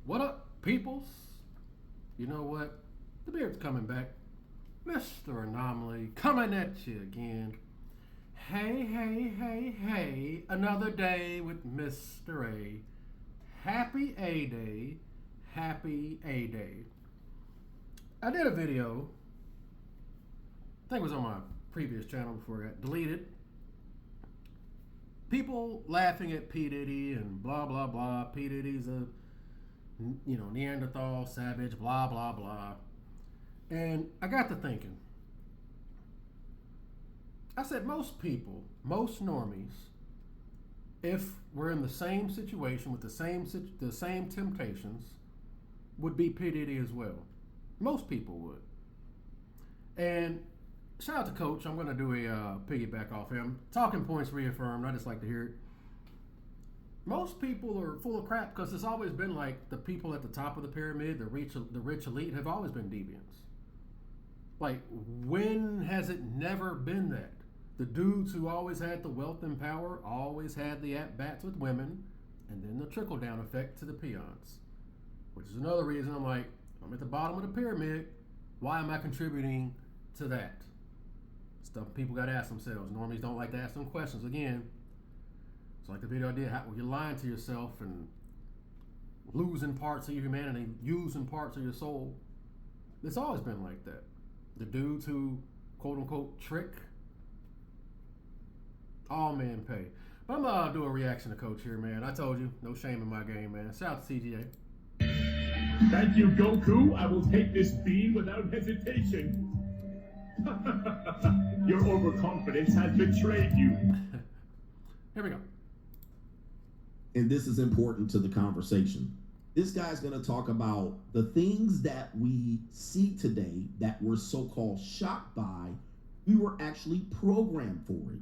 What up, peoples? You know what? The beard's coming back. Mr. Anomaly coming at you again. Hey, hey, hey, hey. Another day with Mr. A. Happy A-Day. Happy A-Day. I did a video. I think it was on my previous channel before it got deleted. People laughing at P. Diddy and blah, blah, blah. P. Diddy's a Neanderthal, savage, blah, blah, blah. And I got to thinking. I said most people, most normies, if we're in the same situation with the same temptations, would be P. Diddy as well. Most people would. And shout out to Coach. I'm going to do a piggyback off him. Talking points reaffirmed. I just like to hear it. Most people are full of crap because it's always been like the people at the top of the pyramid, the rich elite, have always been deviants. Like, when has it never been that? The dudes who always had the wealth and power always had the at-bats with women, and then the trickle-down effect to the peons. Which is another reason I'm like, I'm at the bottom of the pyramid. Why am I contributing to that? Stuff people got to ask themselves. Normies don't like to ask them questions. Again, it's like the video I did, how you're lying to yourself and losing parts of your humanity, using parts of your soul. It's always been like that. The dudes who, quote-unquote, trick, all men pay. But I'm going to do a reaction to Coach here, man. I told you, no shame in my game, man. Shout out to CGA. Thank you, Goku. I will take this beam without hesitation. Your overconfidence has betrayed you. Here we go. And this is important to the conversation. This guy's going to talk about the things that we see today that we're so-called shocked by. We were actually programmed for it.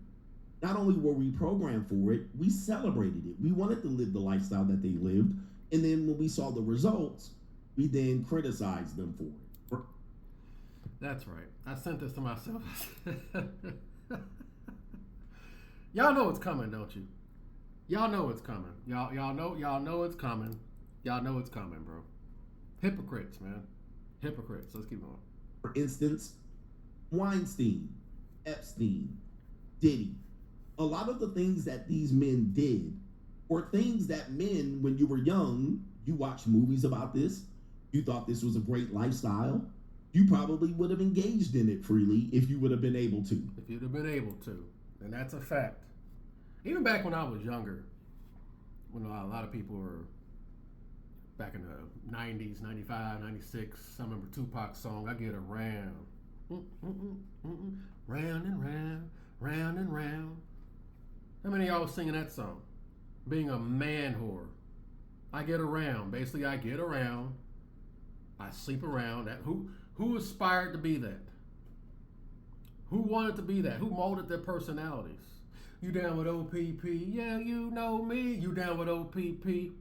Not only were we programmed for it, we celebrated it. We wanted to live the lifestyle that they lived. And then when we saw the results, we then criticized them for it. That's right. I sent this to myself. Y'all know it's coming, don't you? Y'all know it's coming. Y'all know it's coming. Y'all know it's coming, bro. Hypocrites, man. Hypocrites. Let's keep going. For instance, Weinstein, Epstein, Diddy. A lot of the things that these men did were things that men, when you were young, you watched movies about this. You thought this was a great lifestyle. You probably would have engaged in it freely if you would have been able to. If you'd have been able to. And that's a fact. Even back when I was younger, when a lot of people were back in the 90s, 95, 96, I remember Tupac's song, I Get Around. Round and round, round and round. How many of y'all was singing that song? Being a man whore. I get around. Basically, I get around. I sleep around. Who aspired to be that? Who wanted to be that? Who molded their personalities? You down with OPP? Yeah, you know me. You down with OPP?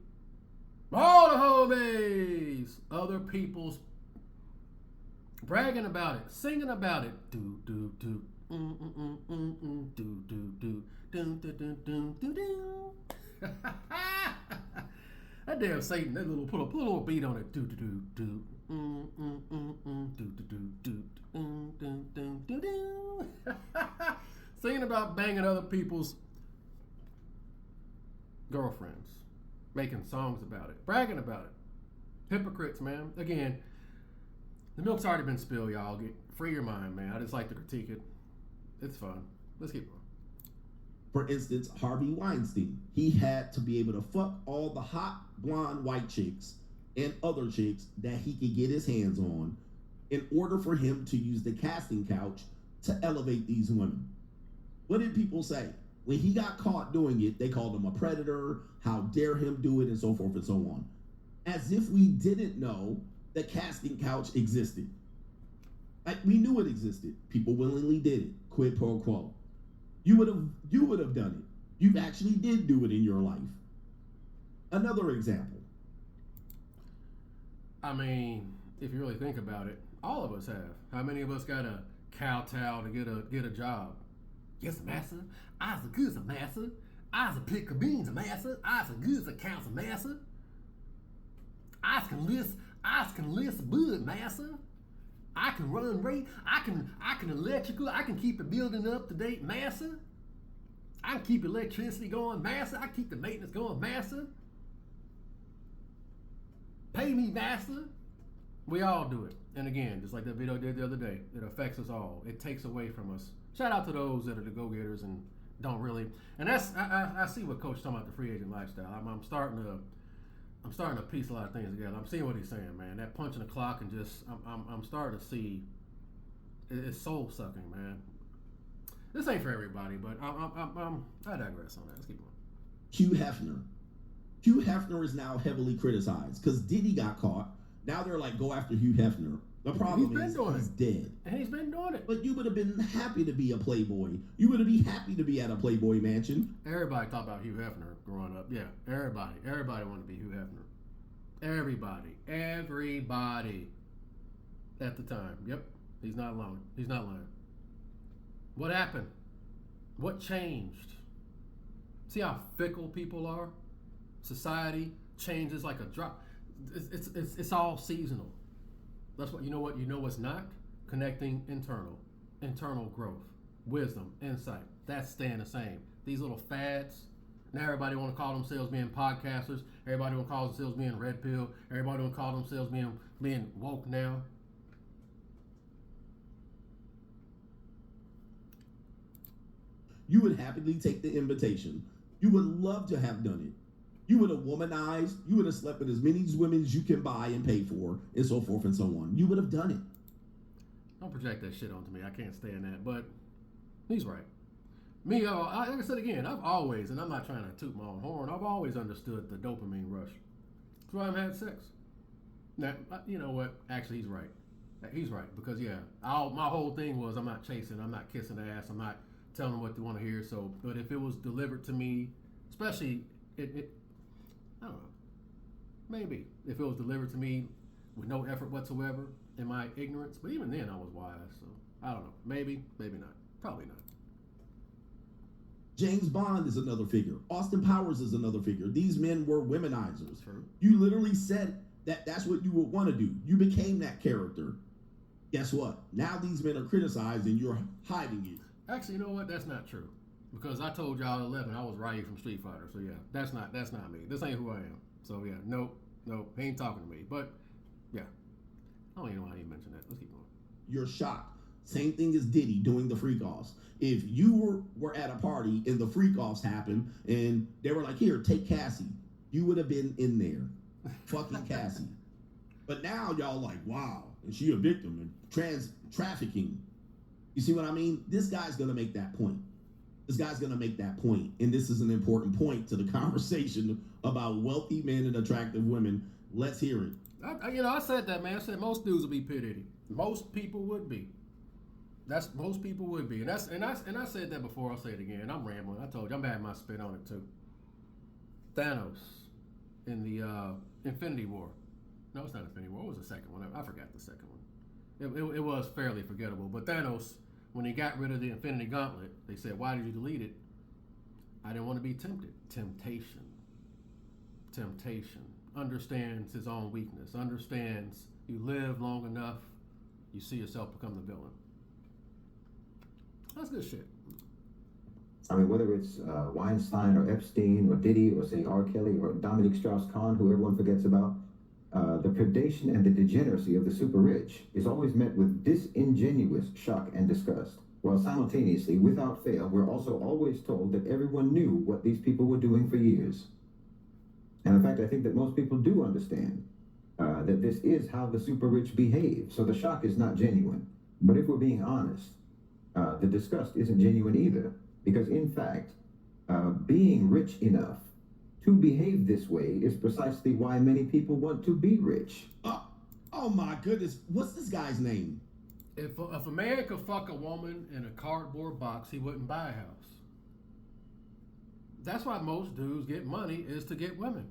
All the homies. Other people's bragging about it, singing about it. Do do do. Do do do. Do do do do do do. That damn Satan, that little put a little beat on it. Do do do do. Do do do do. Do do do do. Singing about banging other people's girlfriends, making songs about it, bragging about it. Hypocrites, man. Again, the milk's already been spilled, y'all. Free your mind, man. I just like to critique it. It's fun. Let's keep going. For instance, Harvey Weinstein. He had to be able to fuck all the hot blonde white chicks and other chicks that he could get his hands on in order for him to use the casting couch to elevate these women. What did people say? When he got caught doing it, they called him a predator, how dare him do it, and so forth and so on. As if we didn't know the casting couch existed. Like, we knew it existed. People willingly did it. Quid pro quo. You would have done it. You actually did do it in your life. Another example. I mean, if you really think about it, all of us have. How many of us got a kowtow to get a job? Yes, master. I's as good as a master. I's a pick of beans, a master. I's as good as a council master. I can list bud, massa. I can run rate. I can electrical. I can keep the building up to date, massa. I can keep electricity going, massa. I can keep the maintenance going, massa. Pay me, massa. We all do it. And again, just like that video I did the other day, it affects us all. It takes away from us. Shout out to those that are the go-getters and don't really. And that's I see what Coach talking about the free agent lifestyle. I'm starting to piece a lot of things together. I'm seeing what he's saying, man. That punching the clock and just I'm starting to see it's soul sucking, man. This ain't for everybody, but I digress on that. Let's keep going. Hugh Hefner. Hugh Hefner is now heavily criticized because Diddy got caught. Now they're like, go after Hugh Hefner. The problem is he's dead. And he's been doing it. But you would have been happy to be a playboy. You would have been happy to be at a Playboy mansion. Everybody talked about Hugh Hefner growing up. Yeah, everybody wanted to be Hugh Hefner. Everybody at the time. Yep, he's not lying. What happened? What changed? See how fickle people are? Society changes like a drop. It's all seasonal. That's what you know what's not? Connecting internal growth, wisdom, insight. That's staying the same. These little fads. Now everybody want to call themselves being podcasters. Everybody want to call themselves being red pill. Everybody want to call themselves being woke now. You would happily take the invitation. You would love to have done it. You would have womanized. You would have slept with as many women as you can buy and pay for, and so forth and so on. You would have done it. Don't project that shit onto me. I can't stand that. But he's right. Me, like I said again, I've always, and I'm not trying to toot my own horn, I've always understood the dopamine rush. That's why I've had sex. Now, you know what? Actually, he's right. He's right. Because, yeah, my whole thing was I'm not chasing, I'm not kissing ass, I'm not telling them what they want to hear. So, but if it was delivered to me, especially, I don't know, maybe if it was delivered to me with no effort whatsoever in my ignorance, but even then I was wise, so I don't know, maybe not, probably not. James Bond is another figure. Austin Powers is another figure. These men were womenizers. True. You literally said that's what you would want to do. You became that character. Guess what? Now these men are criticized and you're hiding it. Actually, you know what? That's not true. Because I told y'all at 11 I was Ryu from Street Fighter. So yeah, that's not me. This ain't who I am. So yeah, nope, he ain't talking to me. But yeah, I don't even know how you mentioned that. Let's keep going. You're shocked. Same thing as Diddy doing the freak-offs. If you were at a party and the freak-offs happened and they were like, here, take Cassie, you would have been in there. Fucking Cassie. But now y'all like, wow, is she a victim and trafficking? You see what I mean? This guy's going to make that point. And this is an important point to the conversation about wealthy men and attractive women. Let's hear it. I said that, man. I said most dudes would be P. Diddy. Most people would be. Most people would be. And I said that before. I'll say it again. I'm rambling. I told you I'm having my spit on it too. Thanos in the Infinity War. No, it's not Infinity War. What was the second one? I forgot the second one. It was fairly forgettable. But Thanos, when he got rid of the Infinity Gauntlet, they said, why did you delete it? I didn't want to be tempted. Temptation. Understands his own weakness. Understands you live long enough, you see yourself become the villain. That's good shit. I mean, whether it's Weinstein or Epstein or Diddy or, say, R. Kelly or Dominique Strauss-Kahn, who everyone forgets about, the predation and the degeneracy of the super rich is always met with disingenuous shock and disgust, while simultaneously, without fail, we're also always told that everyone knew what these people were doing for years. And in fact, I think that most people do understand that this is how the super rich behave, so the shock is not genuine. But if we're being honest, the disgust isn't genuine either, because in fact, being rich enough to behave this way is precisely why many people want to be rich. Oh my goodness, what's this guy's name? If a man could fuck a woman in a cardboard box, he wouldn't buy a house. That's why most dudes get money, is to get women.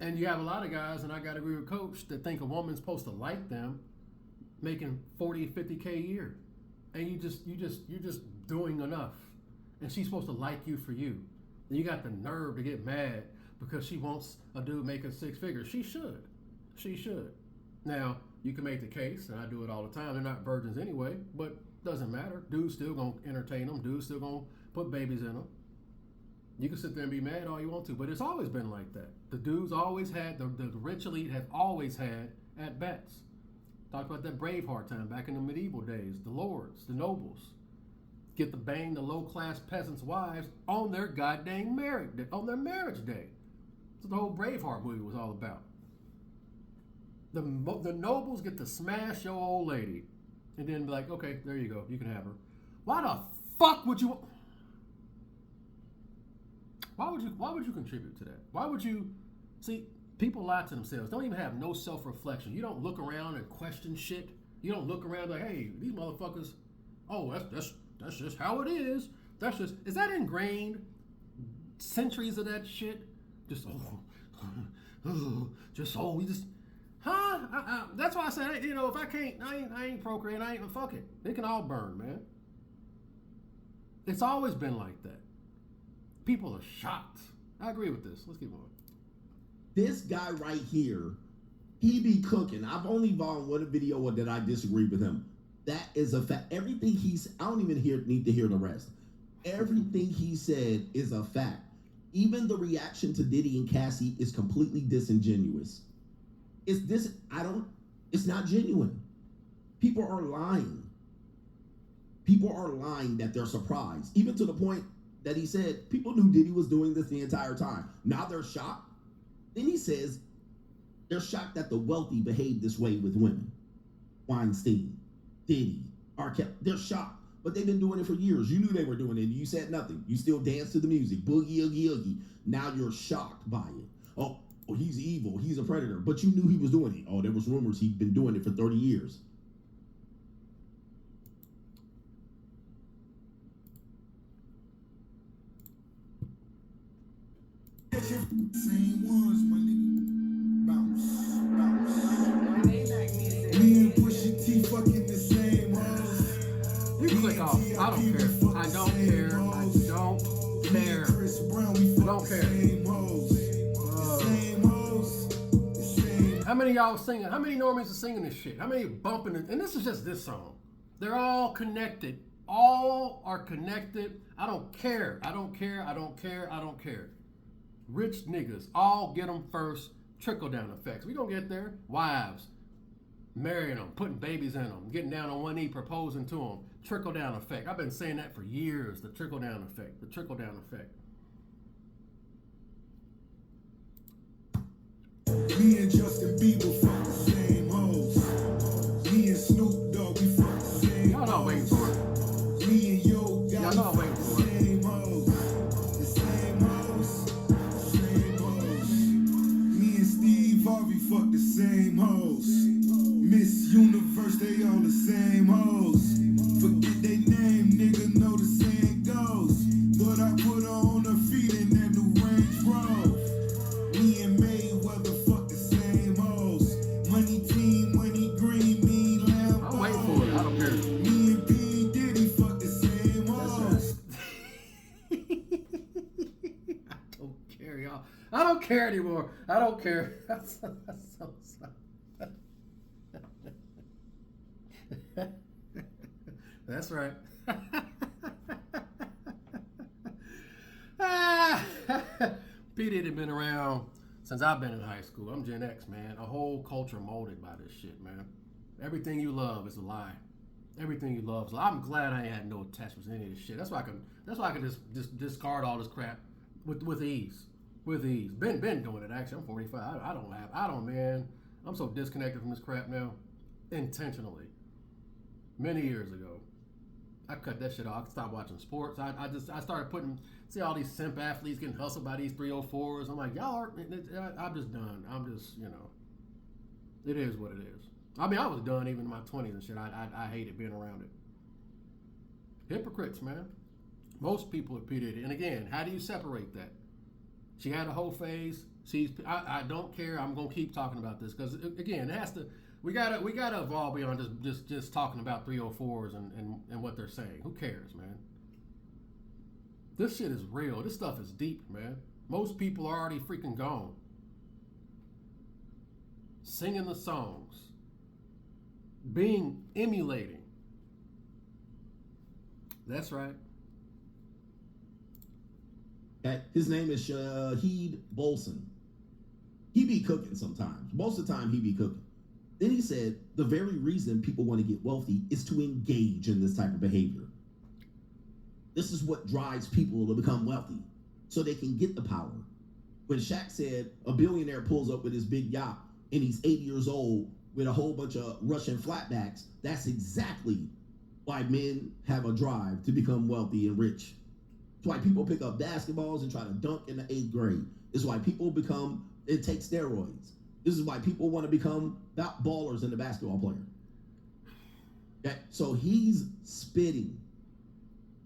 And you have a lot of guys, and I got to agree with Coach, that think a woman's supposed to like them making 40, 50K a year. And you're just doing enough. And she's supposed to like you for you. And you got the nerve to get mad because she wants a dude making 6 figures. She should. She should. Now, you can make the case, and I do it all the time, they're not virgins anyway, but doesn't matter. Dude's still going to entertain them. Dude's still going to put babies in them. You can sit there and be mad all you want to, but it's always been like that. The dudes always had, the rich elite have always had at-bats. Talk about that Braveheart time back in the medieval days. The lords, the nobles, get to bang the low-class peasants' wives on their goddamn marriage day. That's what the whole Braveheart movie was all about. The nobles get to smash your old lady and then be like, okay, there you go, you can have her. Why the fuck would you? Why would you contribute to that? Why would you? See, people lie to themselves. Don't even have no self-reflection. You don't look around and question shit. You don't look around like, hey, these motherfuckers. Oh, that's just how it is. Is that ingrained? Centuries of that shit. Just we just. That's why I said, if I can't, I ain't procreating. I ain't fuck it. They can all burn, man. It's always been like that. People are shocked. I agree with this. Let's keep going. This guy right here, he be cooking. I've only found one video that I disagree with him. That is a fact. Everything I don't even need to hear the rest. Everything he said is a fact. Even the reaction to Diddy and Cassie is completely disingenuous. It's not genuine. People are lying. People are lying that they're surprised. Even to the point that he said people knew Diddy was doing this the entire time. Now they're shocked. Then he says they're shocked that the wealthy behave this way with women. Weinstein, Diddy, R. Kelly. They're shocked. But they've been doing it for years. You knew they were doing it. You said nothing. You still dance to the music. Boogie, oogie, oogie. Now you're shocked by it. Oh, he's evil. He's a predator. But you knew he was doing it. Oh, there was rumors he'd been doing it for 30 years. Same ones, my nigga. Bounce. Me and Pusha T fucking the same hoes. You click off. I don't care. I don't care. How many of y'all singing? How many normies are singing this shit? How many bumping it? And this is just this song. They're all connected. All are connected. I don't care. Rich niggas, all get them first. Trickle down effects. We gonna get there. Wives, marrying them, putting babies in them, getting down on one knee, proposing to them. Trickle down effect. I've been saying that for years. The trickle down effect. The trickle down effect. Me and Justin Bieber fuck the same hoes. Me and Snoop Dogg, we fuck the same. Y'all not waiting for it. Me and Yo Gotti, y'all not waiting for it. Same hoes. The same hoes. The same hoes. Me and Steve Harvey fuck the same hoes. Miss Universe, they all the same hoes. Forget they name, nigga, know the saying goes. But I put her on her feet in that new Range Rover. Me and Mayweather fuck the same hoes. Money team, money green, me lamb. I'm waiting for it. I don't care. Me and P Diddy fuck the same hoes. I don't care, y'all. I don't care anymore. I don't care. That's so sad. That's right. P Diddy been around since I've been in high school. I'm Gen X, man. A whole culture molded by this shit, man. Everything you love is a lie. Everything you love is a lie. I'm glad I ain't had no attachments to any of this shit. That's why I can just discard all this crap with ease. With ease. Been doing it actually. I'm 45. Man. I'm so disconnected from this crap now. Intentionally. Many years ago. I cut that shit off. I stopped watching sports. I started see all these simp athletes getting hustled by these 304s. I'm like, y'all are, I'm just done. I'm just, it is what it is. I mean, I was done even in my 20s and shit. I hated being around it. Hypocrites, man. Most people are P. Diddy. And again, how do you separate that? She had a whole phase. I don't care. I'm going to keep talking about this because, again, it has to, we gotta evolve beyond just talking about 304s and what they're saying. Who cares, man? This shit is real. This stuff is deep, man. Most people are already freaking gone. Singing the songs. Emulating. That's right. Okay. His name is Shahid Bolson. He be cooking sometimes. Most of the time he be cooking. Then he said the very reason people want to get wealthy is to engage in this type of behavior. This is what drives people to become wealthy, so they can get the power. When Shaq said a billionaire pulls up with his big yacht and he's 80 years old with a whole bunch of Russian flatbacks, that's exactly why men have a drive to become wealthy and rich. It's why people pick up basketballs and try to dunk in the 8th grade. It's why people take steroids. This is why people want to become ballers in the basketball player. Okay? So he's spitting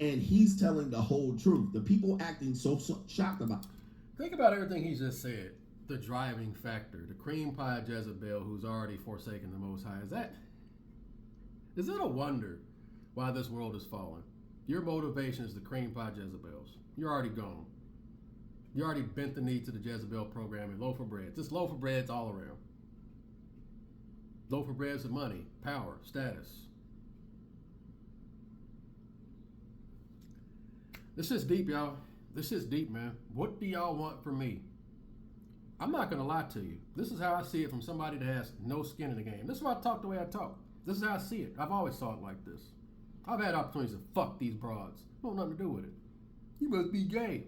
and he's telling the whole truth. The people acting so shocked about it. Think about everything he just said. The driving factor, the cream pie Jezebel who's already forsaken the Most High. Is it a wonder why this world is falling? Your motivation is the cream pie Jezebels. You're already gone. You already bent the knee to the Jezebel program and loaf of bread. Just loaf of breads all around. Loaf of breads of money, power, status. This is deep, y'all. This is deep, man. What do y'all want from me? I'm not going to lie to you. This is how I see it from somebody that has no skin in the game. This is why I talk the way I talk. This is how I see it. I've always thought it like this. I've had opportunities to fuck these broads. No, nothing to do with it. You must be gay.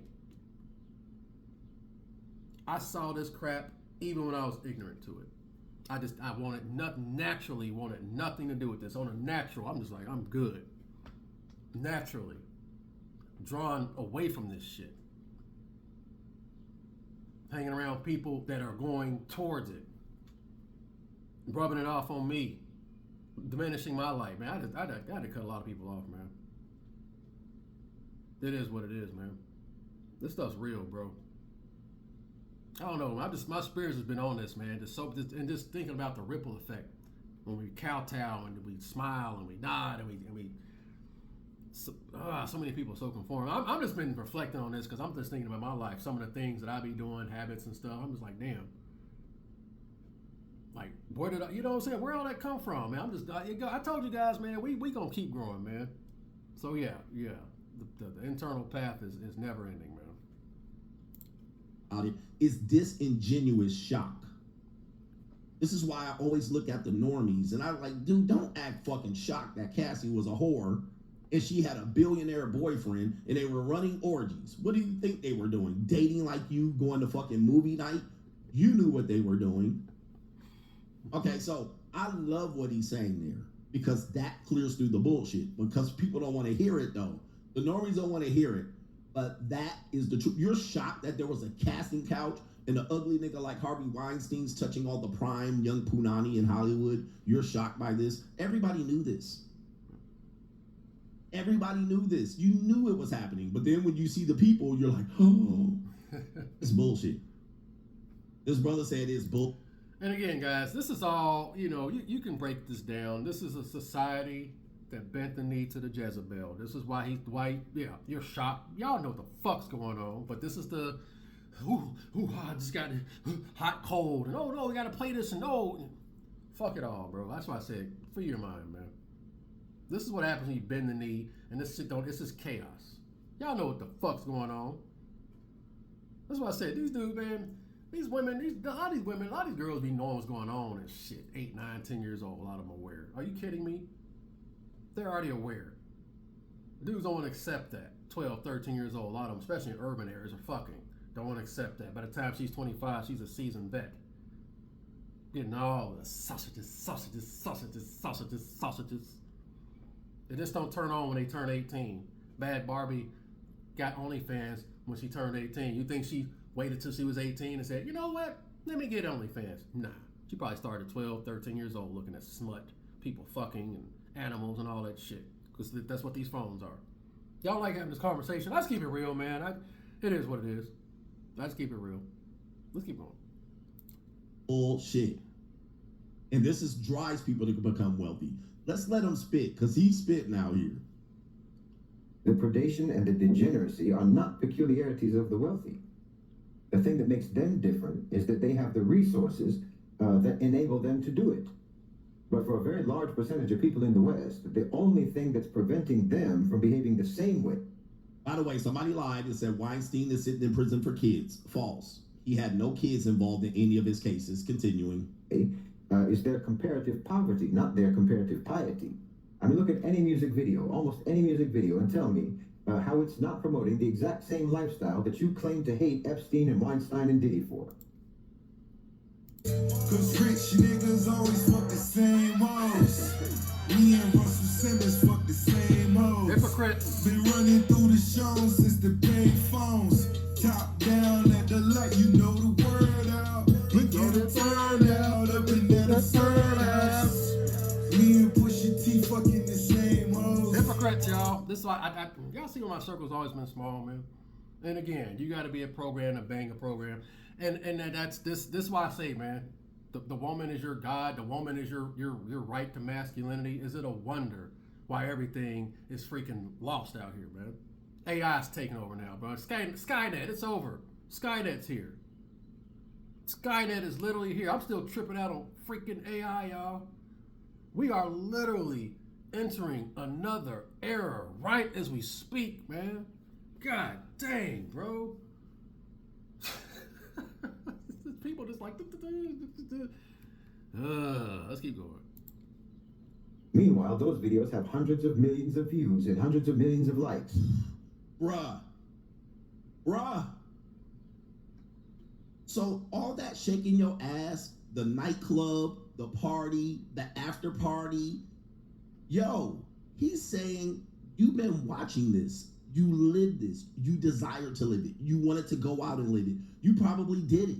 I saw this crap even when I was ignorant to it. I wanted nothing, naturally wanted nothing to do with this. On a natural, I'm just like, I'm good. Naturally. Drawn away from this shit. Hanging around people that are going towards it. Rubbing it off on me. Diminishing my life, man. I had to cut a lot of people off, man. It is what it is, man. This stuff's real, bro. I don't know. My spirits has been on this, man. Just thinking about the ripple effect when we kowtow and we smile and we nod and we so many people are so conform. I'm just been reflecting on this because I'm just thinking about my life, some of the things that I be doing, habits and stuff. I'm just like, damn. Like, where did you know what I'm saying? Where all that come from, man? I told you guys, man, we gonna keep growing, man. So yeah. The internal path is never ending, man. Is disingenuous shock. This is why I always look at the normies and I'm like, dude, don't act fucking shocked that Cassie was a whore and she had a billionaire boyfriend and they were running orgies. What do you think they were doing? Dating like you, going to fucking movie night? You knew what they were doing. Okay, so I love what he's saying there because that clears through the bullshit because people don't want to hear it though. The normies don't want to hear it, but that is the truth. You're shocked that there was a casting couch and an ugly nigga like Harvey Weinstein's touching all the prime young punani in Hollywood. You're shocked by this. Everybody knew this. Everybody knew this. You knew it was happening. But then when you see the people, you're like, oh, it's bullshit. This brother said it's bull. And again, guys, this is all, you can break this down. This is a society that bent the knee to the Jezebel. This is why you're shocked. Y'all know what the fuck's going on. But this is the, I just got hot, cold. And no, we got to play this. And fuck it all, bro. That's why I said, free your mind, man. This is what happens when you bend the knee, and this is chaos. Y'all know what the fuck's going on. That's why I said, these dudes, man, these women, a lot of these girls be knowing what's going on and shit. 8, 9, 10 years old, a lot of them aware. Are you kidding me? They're already aware. Dudes don't want to accept that. 12, 13 years old, a lot of them, especially in urban areas, are fucking. Don't want to accept that. By the time she's 25, she's a seasoned vet. Getting all the sausages. They just don't turn on when they turn 18. Bad Barbie got OnlyFans when she turned 18. You think she waited till she was 18 and said, you know what? Let me get OnlyFans. Nah. She probably started 12, 13 years old looking at smut, people fucking and animals and all that shit. Because that's what these phones are. Y'all like having this conversation. Let's keep it real, man. It is what it is. Let's keep it real. Let's keep going. Bullshit. And this drives people to become wealthy. Let's let him spit, because he's spitting out here. The predation and the degeneracy are not peculiarities of the wealthy. The thing that makes them different is that they have the resources that enable them to do it. But for a very large percentage of people in the West, the only thing that's preventing them from behaving the same way. By the way, somebody lied and said Weinstein is sitting in prison for kids. False. He had no kids involved in any of his cases. Continuing. Is their comparative poverty, not their comparative piety. I mean, look at any music video, almost any music video, and tell me how it's not promoting the exact same lifestyle that you claim to hate Epstein and Weinstein and Diddy for. Cause rich niggas always fuck the same hoes. Me and Russell Simmons fuck the same hoes. Hypocrites. Been running through the shows since the big phones. Top down at the light, you know the word out. Look at the turnout up in that third house. Me and Pusha T fucking the same hoes. Hypocrites, y'all. This is why y'all see why my circle's always been small, man. And again, you got to be a program to bang a program, and that's this is why I say, man, the woman is your God. The woman is your right to masculinity. Is it a wonder why everything is freaking lost out here, man? AI's taking over now, bro. Skynet, it's over. Skynet's here. Skynet is literally here. I'm still tripping out on freaking AI, y'all. We are literally entering another era right as we speak, man. God dang, bro. People just like, let's keep going. Meanwhile, those videos have hundreds of millions of views and hundreds of millions of likes. Bruh. So all that shaking your ass, the nightclub, the party, the after party, yo, he's saying you've been watching this. You live this. You desire to live it. You wanted to go out and live it. You probably did it.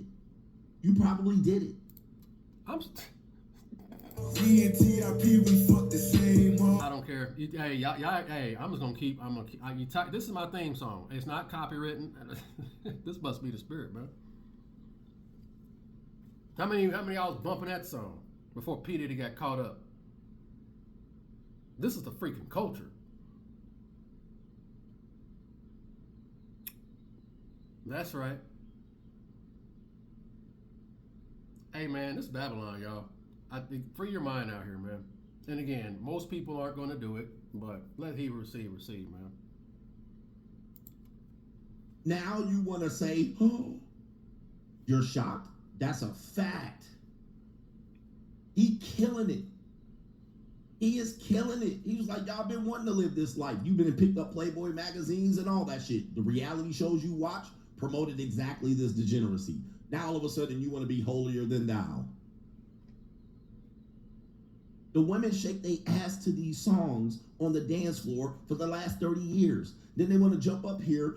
Me and T.I.P. we fuck the same hoes. I don't care. Hey, y'all, hey, I'm gonna keep. This is my theme song. It's not copywritten. This must be the spirit, man. How many of y'all was bumping that song before P. Diddy got caught up? This is the freaking culture. That's right. Hey, man, this is Babylon, y'all. Free your mind out here, man. And again, most people aren't going to do it, but let he receive, man. Now you want to say, oh, you're shocked. That's a fact. He killing it. He is killing it. He was like, y'all been wanting to live this life. You've been picked up Playboy magazines and all that shit. The reality shows you watch promoted exactly this degeneracy. Now all of a sudden you want to be holier than thou. The women shake their ass to these songs on the dance floor for the last 30 years. Then they want to jump up here.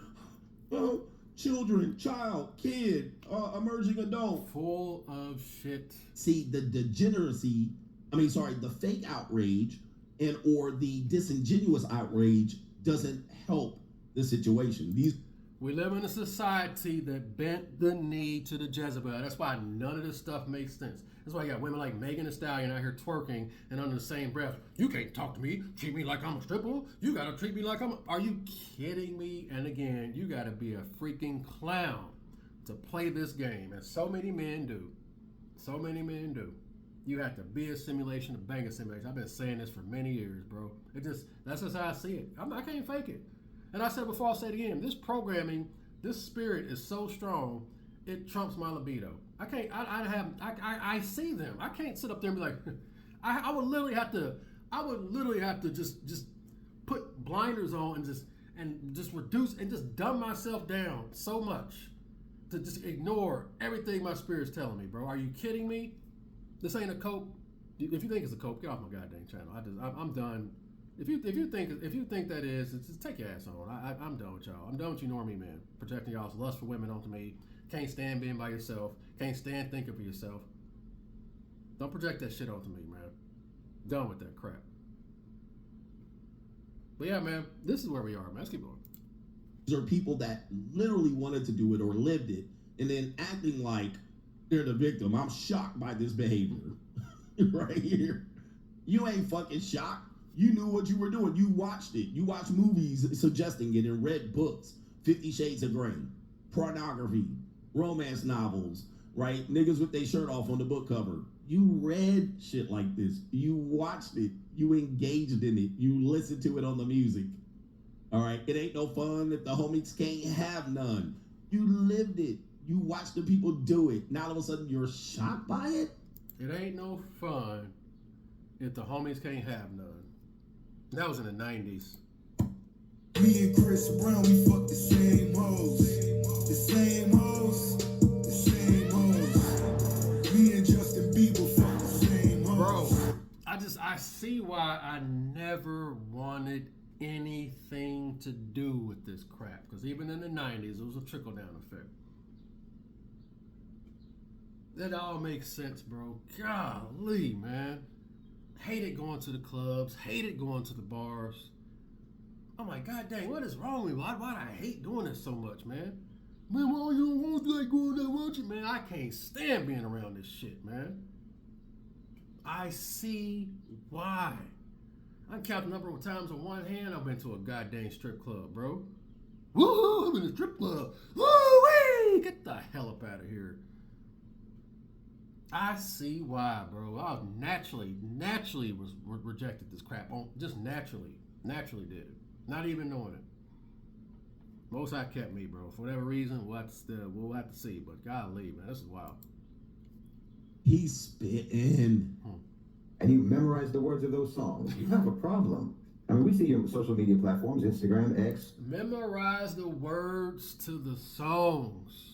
Oh, children, child, kid, emerging adult. Full of shit. See, the degeneracy, the fake outrage and or the disingenuous outrage doesn't help the situation. We live in a society that bent the knee to the Jezebel. That's why none of this stuff makes sense. That's why you got women like Megan Thee Stallion out here twerking and under the same breath, you can't talk to me, treat me like I'm a stripper. You gotta treat me like are you kidding me? And again, you gotta be a freaking clown to play this game. And so many men do. You have to be a simulation to bang a simulation. I've been saying this for many years, bro. That's just how I see it. I can't fake it. And I said before, I'll say it again. This programming, this spirit is so strong, it trumps my libido. I see them. I can't sit up there and be like, I would literally have to just put blinders on and just reduce and just dumb myself down so much to just ignore everything my spirit's telling me, bro. Are you kidding me? This ain't a cope. If you think it's a cope, get off my goddamn channel. I'm done. If you think that is, just take your ass on. I'm done with y'all. I'm done with you normie men projecting y'all's lust for women onto me. Can't stand being by yourself. Can't stand thinking for yourself. Don't project that shit onto me, man. Done with that crap. But yeah, man, this is where we are, man. Let's keep going. These are people that literally wanted to do it or lived it and then acting like they're the victim. I'm shocked by this behavior right here. You ain't fucking shocked. You knew what you were doing. You watched it. You watched movies suggesting it and read books. 50 Shades of Grey, pornography, romance novels, right? Niggas with their shirt off on the book cover. You read shit like this. You watched it. You engaged in it. You listened to it on the music. All right? It ain't no fun if the homies can't have none. You lived it. You watched the people do it. Now all of a sudden you're shocked by it? It ain't no fun if the homies can't have none. That was in the 90s. Me and Chris Brown, we fuck the same hoes. The same hoes. The same hoes. Me and Justin Bieber fuck the same hoes. Bro, I see why I never wanted anything to do with this crap. Because even in the 90s, it was a trickle-down effect. That all makes sense, bro. Golly, man. Hated going to the clubs. Hated going to the bars. I'm like, God dang, what is wrong with me? Why do I hate doing this so much, man? Man, why you don't want like going there, won't you? Man, I can't stand being around this shit, man. I see why. I can count the number of times on one hand I've been to a goddamn strip club, bro. Woohoo, I'm in a strip club. Woo-wee! Get the hell up out of here. I see why, bro. I naturally rejected this crap. Just naturally did it. Not even knowing it. Most I kept me, bro. For whatever reason, we'll have to see. But golly, man, this is wild. He's spitting. And you memorize the words of those songs. You have a problem. I mean, we see your social media platforms, Instagram, X. Memorize the words to the songs.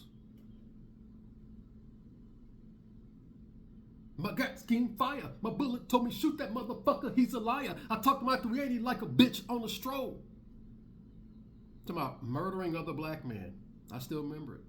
My gas came fire. My bullet told me shoot that motherfucker. He's a liar. I talked my 380 like a bitch on a stroll. Talking about murdering other black men. I still remember it.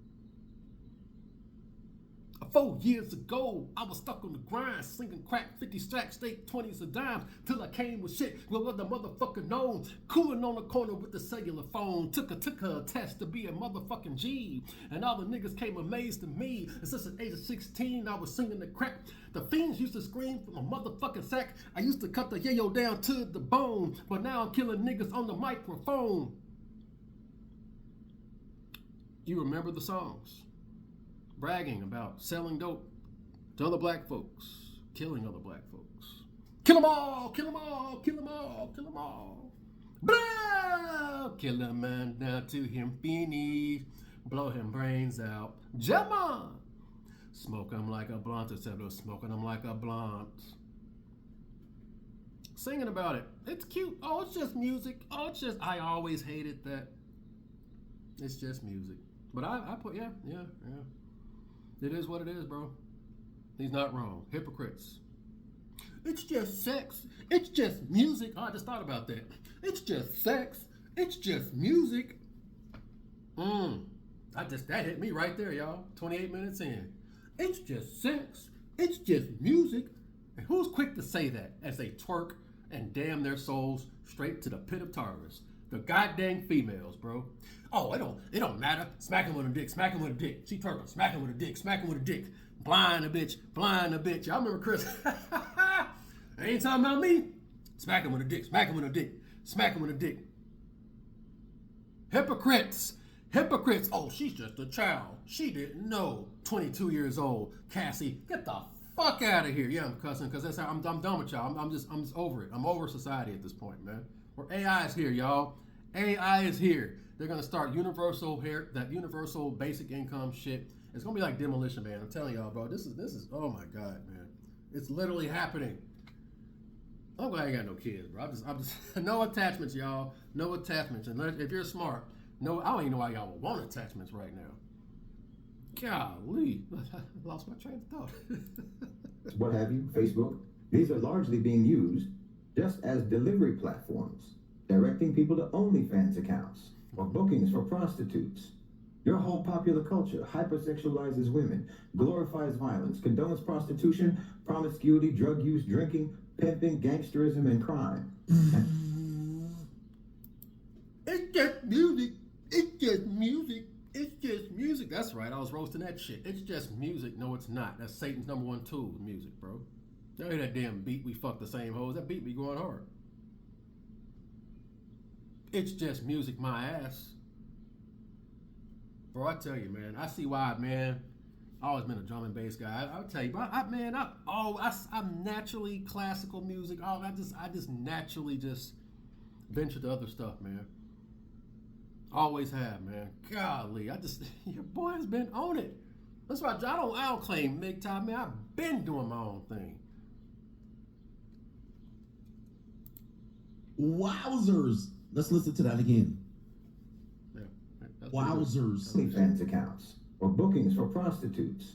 4 years ago, I was stuck on the grind, slinging crack, 50 stacks, state 20s and dimes, till I came with shit with other motherfucker known. Cooling on the corner with the cellular phone. Took a test to be a motherfucking G. And all the niggas came amazed at me. And since the age of 16, I was singing the crack. The fiends used to scream from a motherfucking sack. I used to cut the yayo down to the bone. But now I'm killing niggas on the microphone. You remember the songs? Bragging about selling dope to other black folks, killing other black folks. Kill them all, kill them all, kill them all, kill them all. Blah! Kill a man down to him finish, blow him brains out. Jump on! Smoke him like a blunt instead of smoking him like a blunt. Singing about it. It's cute. Oh, it's just music. Oh, it's just, I always hated that. It's just music. But I put, yeah. It is what it is, bro. He's not wrong. Hypocrites. It's just sex. It's just music. Oh, I just thought about that. It's just sex. It's just music. That hit me right there, y'all. 28 minutes in. It's just sex. It's just music. And who's quick to say that as they twerk and damn their souls straight to the pit of Tartarus? The goddamn females, bro. Oh, it don't matter. Smack him with a dick, smack him with a dick. She twerking, smack him with a dick, smack him with a dick. Blind a bitch, blind a bitch. Y'all remember Chris? Ain't talking about me. Smack him with a dick, smack him with a dick, smack him with a dick. Hypocrites. Hypocrites. Oh, she's just a child. She didn't know. 22 years old. Cassie, get the fuck out of here. Yeah, I'm cussing because that's how I'm done with y'all. I'm just over it. I'm over society at this point, man. Where AI is here, y'all. AI is here. They're gonna start universal basic income shit. It's gonna be like Demolition Man. I'm telling y'all, bro. This is. Oh my god, man. It's literally happening. I'm glad I ain't got no kids, bro. I'm just no attachments, y'all. No attachments. Unless if you're smart, no. I don't even know why y'all would want attachments right now. Golly, I lost my train of thought. What have you, Facebook. These are largely being used just as delivery platforms, directing people to OnlyFans accounts or bookings for prostitutes. Your whole popular culture hypersexualizes women, glorifies violence, condones prostitution, promiscuity, drug use, drinking, pimping, gangsterism, and crime. It's just music. It's just music. It's just music. That's right. I was roasting that shit. It's just music. No, it's not. That's Satan's #1 tool, music, bro. Y'all hear that damn beat? We fuck the same hoes. That beat be going hard. It's just music, my ass. Bro, I tell you, man, I see why, man. I always been a drum and bass guy. I'll tell you, but I'm naturally classical music. I just naturally just venture to other stuff, man. Always have, man. Golly, your boy has been on it. That's why I don't claim big time, man. I've been doing my own thing. Wowzers! Let's listen to that again. Yeah, Wowzers! OnlyFans accounts or bookings for prostitutes.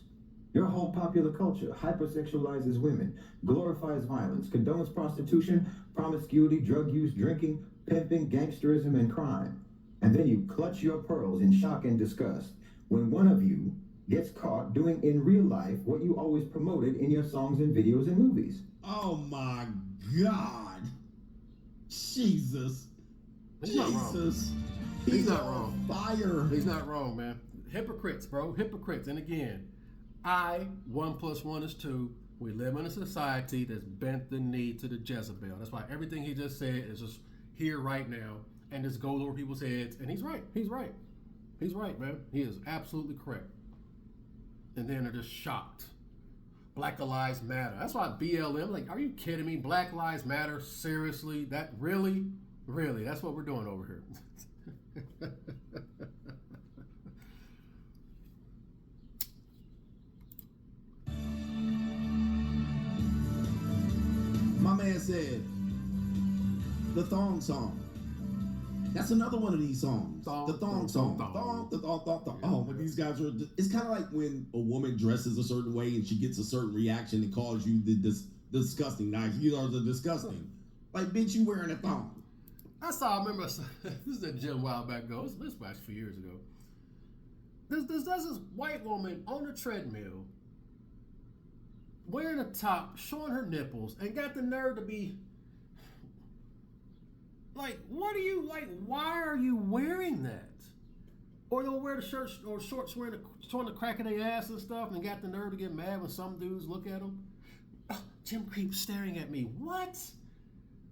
Your whole popular culture hypersexualizes women, glorifies violence, condones prostitution, promiscuity, drug use, drinking, pimping, gangsterism, and crime. And then you clutch your pearls in shock and disgust when one of you gets caught doing in real life what you always promoted in your songs and videos and movies. Oh my God! Jesus! He's not wrong. Jesus! He's not on wrong. Fire! He's not wrong, man. Hypocrites, bro. Hypocrites. And again, 1 + 1 is 2. We live in a society that's bent the knee to the Jezebel. That's why everything he just said is just here right now and just goes over people's heads. And he's right. He's right. He's right, man. He is absolutely correct. And then they're just shocked. Black Lives Matter. That's why BLM, like, are you kidding me? Black Lives Matter? Seriously? That really? Really? That's what we're doing over here. My man said, the thong song. That's another one of these songs. The thong song. Thong. Oh, when these guys are, it's kind of like when a woman dresses a certain way and she gets a certain reaction and calls you the disgusting. Now, you are the disgusting. Like, bitch, you wearing a thong. I remember, this is a gym a while back ago. This was a few years ago. There's this white woman on a treadmill wearing a top, showing her nipples, and got the nerve to be like, what are you, like, why are you wearing that? Or they'll wear the shirts or shorts showing the crack of their ass and stuff and got the nerve to get mad when some dudes look at them. Oh, Jim Creep's staring at me. What?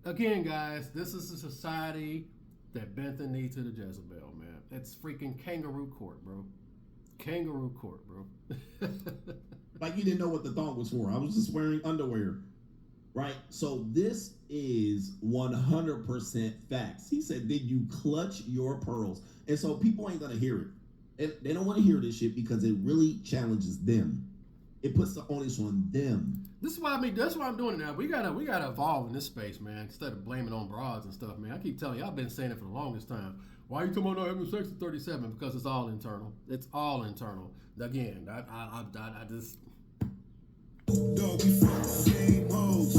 Again, guys, this is a society that bent the knee to the Jezebel, man. It's freaking kangaroo court, bro. Kangaroo court, bro. Like, you didn't know what the thong was for. I was just wearing underwear. Right? So this is 100% facts. He said, did you clutch your pearls? And so people ain't going to hear it. And they don't want to hear this shit because it really challenges them. It puts the onus on them. That's why I'm doing it now. We gotta evolve in this space, man. Instead of blaming on broads and stuff, man. I keep telling you, I've been saying it for the longest time. Why are you talking about not having sex at 37? Because it's all internal. It's all internal. Again, I just. Dog, we fuck the same hoes.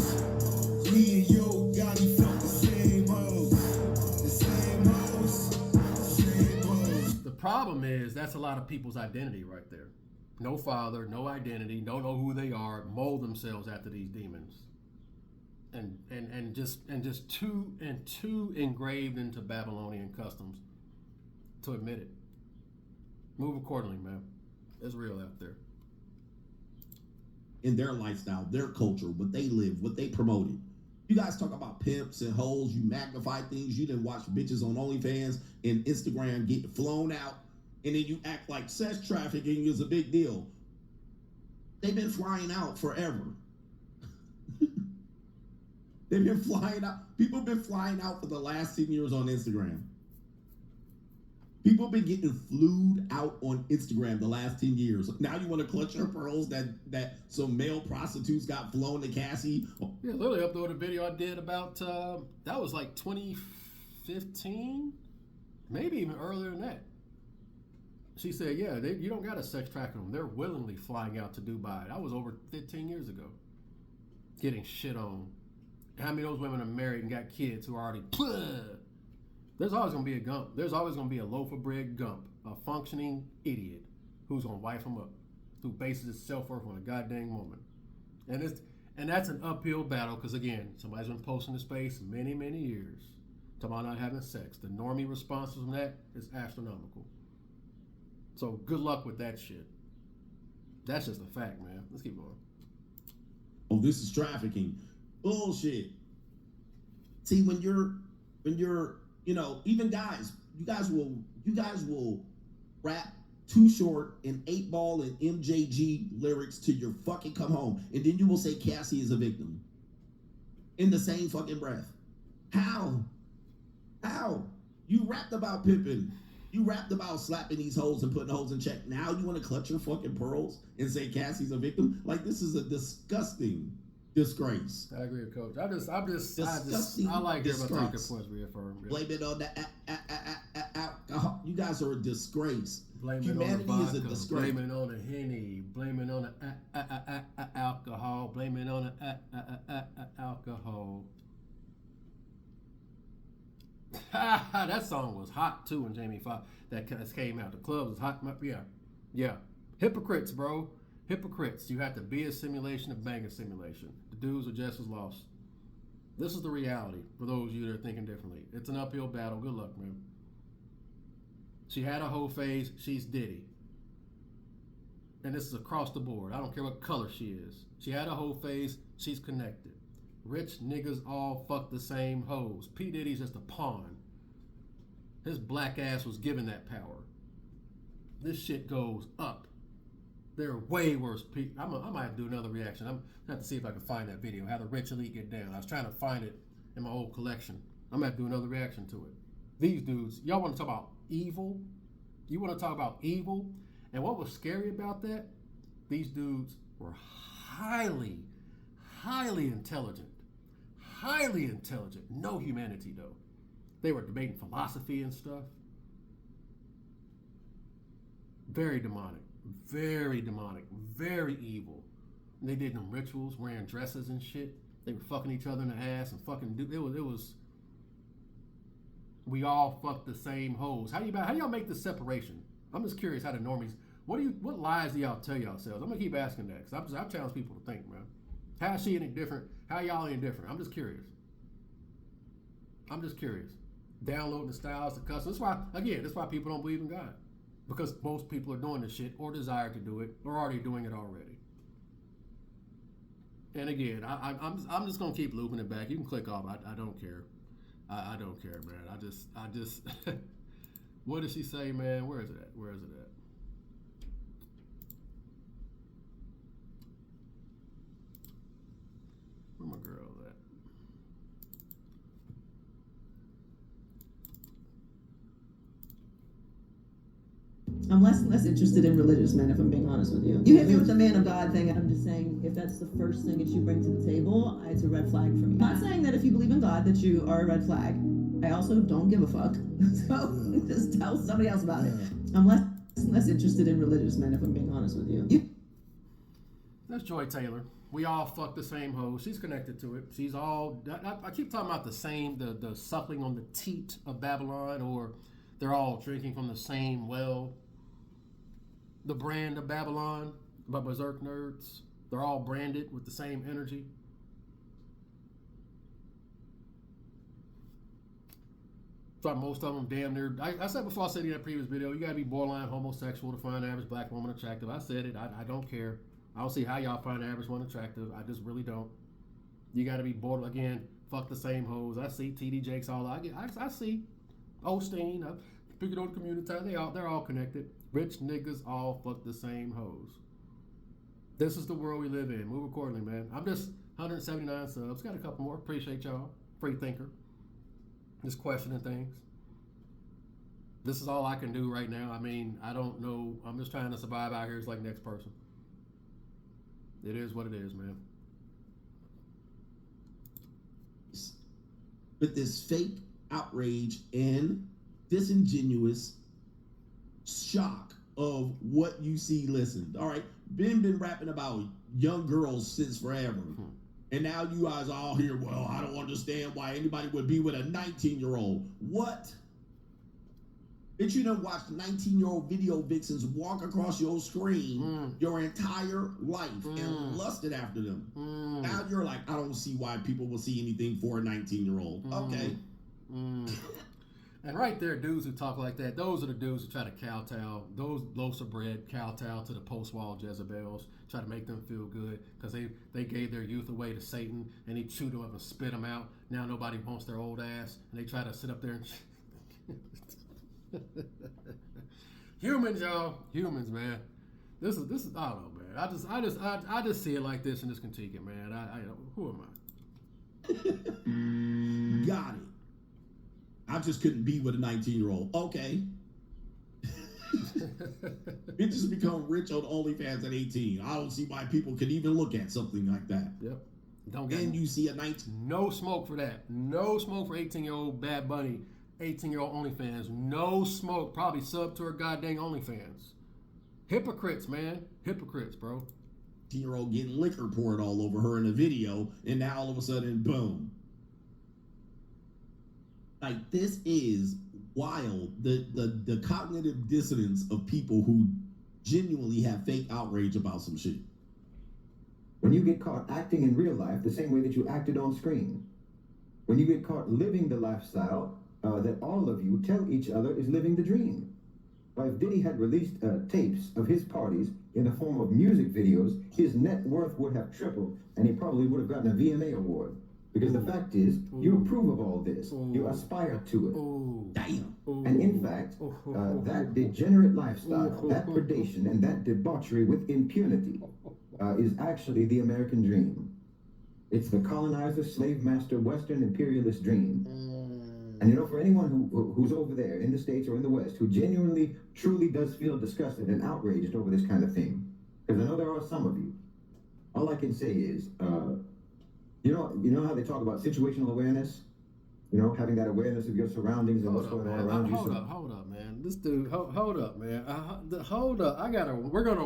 Me and Yo Gotti fuck the same hoes. The same hoes. The same hoes. The problem is that's a lot of people's identity right there. No father, no identity, don't know who they are, mold themselves after these demons. And just too engraved into Babylonian customs to admit it. Move accordingly, man. It's real out there. In their lifestyle, their culture, what they live, what they promoted. You guys talk about pimps and hoes, you magnify things, you didn't watch bitches on OnlyFans and Instagram get flown out, and then you act like sex trafficking is a big deal. They've been flying out forever. They've been flying out. People have been flying out for the last 10 years on Instagram. People have been getting flued out on Instagram the last 10 years. Now you want to clutch your pearls that some male prostitutes got flown to Cassie? Yeah, literally uploaded a video I did about, that was like 2015? Maybe even earlier than that. She said, yeah, you don't got to sex traffic them. They're willingly flying out to Dubai. That was over 15 years ago. Getting shit on. How many of those women are married and got kids who are already... There's always going to be a gump. There's always going to be a loaf of bread gump, a functioning idiot who's going to wife him up, who bases his self-worth on a goddamn woman. And that's an uphill battle because, again, somebody's been posting the space many, many years talking about not having sex. The normie response from that is astronomical. So good luck with that shit. That's just a fact, man. Let's keep going. Oh, this is trafficking. Bullshit. See, when you're, you know, even guys, you guys will rap Too Short, and 8 Ball and MJG lyrics to your fucking Come Home. And then you will say Cassie is a victim. In the same fucking breath. How? How? You rapped about pimping. You rapped about slapping these hoes and putting hoes in check. Now you want to clutch your fucking pearls and say Cassie's a victim? Like, this is a disgusting disgrace. I agree with Coach. I like hearing my talking points reaffirmed. Yeah. Blame it on the alcohol. You guys are a disgrace. Blame Humanity it on the is a vodka. disgrace. Blame it on the Henny. Blame it on the alcohol. Blame it on the alcohol. That song was hot too when Jamie Foxx that came out. The club was hot. Yeah. Hypocrites, bro. Hypocrites. You have to be a simulation of bang a simulation. The dudes are just as lost. This is the reality for those of you that are thinking differently. It's an uphill battle. Good luck, man. She had a whole phase. She's Diddy. And this is across the board. I don't care what color she is. She had a whole phase. She's connected. Rich niggas all fuck the same hoes. P. Diddy's just a pawn. His black ass was given that power. This shit goes up. There are way worse people. I might have to do another reaction. I'm going to have to see if I can find that video. How the rich elite get down. I was trying to find it in my old collection. I'm going to have to do another reaction to it. These dudes, y'all want to talk about evil? You want to talk about evil? And what was scary about that? These dudes were highly intelligent. Highly intelligent. No humanity, though. They were debating philosophy and stuff. Very demonic. Very demonic. Very evil. And they did them rituals, wearing dresses and shit. They were fucking each other in the ass and fucking it was we all fucked the same hoes. How y'all make this separation? I'm just curious how the normies, what lies do y'all tell yourselves? I'm gonna keep asking that because I challenge people to think, man. How is she any different? How y'all any different? I'm just curious. Downloading the styles, the customs. That's why people don't believe in God. Because most people are doing this shit or desire to do it or already doing it already. And again, I'm just gonna keep looping it back. You can click off. I don't care. I don't care, man. I just what did she say, man? Where is it at? Where my girl at? I'm less and less interested in religious men, if I'm being honest with you. You hit me with the man of God thing, and I'm just saying, if that's the first thing that you bring to the table, it's a red flag for me. I'm not saying that if you believe in God that you are a red flag. I also don't give a fuck. So just tell somebody else about it. I'm less and less interested in religious men, if I'm being honest with you. That's Joy Taylor. We all fuck the same hoe. She's connected to it. She's all. I keep talking about the same, the suckling on the teat of Babylon, or they're all drinking from the same well. The brand of Babylon, by Berserk Nerds. They're all branded with the same energy. So most of them damn near. I said before, I said in that previous video, you gotta be borderline homosexual to find an average black woman attractive. I said it. I don't care. I don't see how y'all find an average one attractive. I just really don't. You gotta be borderline. Again, fuck the same hoes. I see TD Jakes all. I see Osteen. I pick it on the community. They're all connected. Rich niggas all fuck the same hoes. This is the world we live in. Move accordingly, man. I'm just 179 subs. Got a couple more. Appreciate y'all. Free thinker. Just questioning things. This is all I can do right now. I mean, I don't know. I'm just trying to survive out here. It's like next person. It is what it is, man. With this fake outrage and disingenuous shock of what you see listened. All right, Ben been rapping about young girls since forever. And now you guys are all here, well, I don't understand why anybody would be with a 19-year-old. What? Did you not watch 19-year-old video vixens walk across your screen your entire life and lusted after them? Now you're like, I don't see why people will see anything for a 19-year-old. Okay. And right there, dudes who talk like that, those are the dudes who try to kowtow, those loaves of bread kowtow to the post-wall Jezebels, try to make them feel good because they gave their youth away to Satan and he chewed them up and spit them out. Now nobody wants their old ass and they try to sit up there and Humans, y'all. Humans, man. This is. I don't know, man. I just see it like this and just critique it, man. Who am I? Got it. I just couldn't be with a 19-year-old. Okay. Bitches become rich on OnlyFans at 18. I don't see why people could even look at something like that. Yep. Don't get. And you see a 19. No smoke for that. No smoke for 18-year-old Bad Bunny, 18-year-old OnlyFans. No smoke. Probably sub to her goddamn OnlyFans. Hypocrites, man. Hypocrites, bro. 18-year-old getting liquor poured all over her in a video, and now all of a sudden, boom. Like, this is wild. The cognitive dissonance of people who genuinely have fake outrage about some shit. When you get caught acting in real life the same way that you acted on screen. When you get caught living the lifestyle that all of you tell each other is living the dream. Why, if Diddy had released tapes of his parties in the form of music videos, his net worth would have tripled, and he probably would have gotten a VMA award. Because the fact is, you approve of all this. You aspire to it. Damn. And in fact, that degenerate lifestyle, that predation, and that debauchery with impunity is actually the American dream. It's the colonizer, slave master, Western imperialist dream. And you know, for anyone who's over there in the States or in the West who genuinely, truly does feel disgusted and outraged over this kind of thing, because I know there are some of you, all I can say is, you know how they talk about situational awareness? You know, having that awareness of your surroundings and what's going on around you. Hold up, man. This dude, hold up, man. Hold up. We're gonna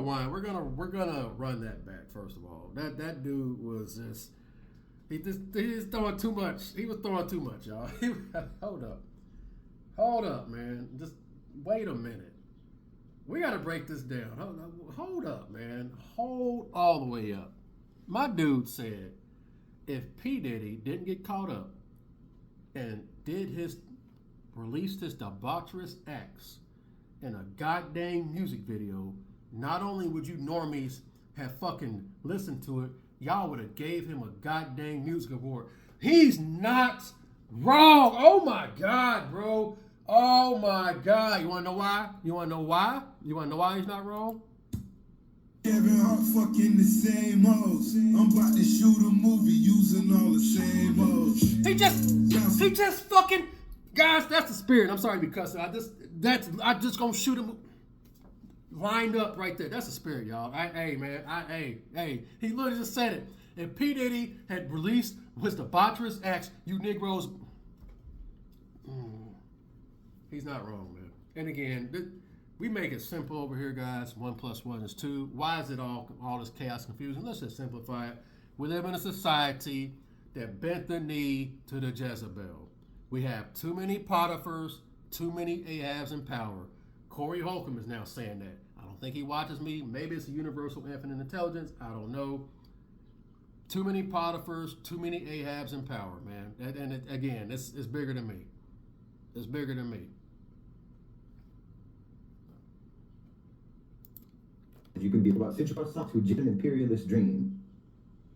run that back. First of all, that dude was just. He's throwing too much. He was throwing too much, y'all. Hold up, man. Just wait a minute. We got to break this down. Hold up, man. Hold all the way up. My dude said, if P. Diddy didn't get caught up and released his debaucherous acts in a goddamn music video, not only would you normies have fucking listened to it, y'all would have gave him a goddamn music award. He's not wrong. Oh my God, bro. Oh my God. You wanna know why? You wanna know why he's not wrong? Kevin Hart fucking the same hoes. I'm about to shoot a movie using all the same hoes. He just fucking, guys, that's the spirit. I'm sorry to be cussing. I just gonna shoot him. Lined up right there. That's the spirit, y'all. Hey, he literally just said it. If P. Diddy had released his debaucherous acts, you Negroes, he's not wrong, man. And again, we make it simple over here, guys. 1 + 1 is 2. Why is it all this chaos and confusion? Let's just simplify it. We live in a society that bent the knee to the Jezebel. We have too many Potiphars, too many Ahabs in power. Corey Holcomb is now saying that. I don't think he watches me. Maybe it's a universal infinite intelligence. I don't know. Too many Potiphars, too many Ahabs in power, man. Again, it's bigger than me. It's bigger than me. You can be about situations who an imperialist dream.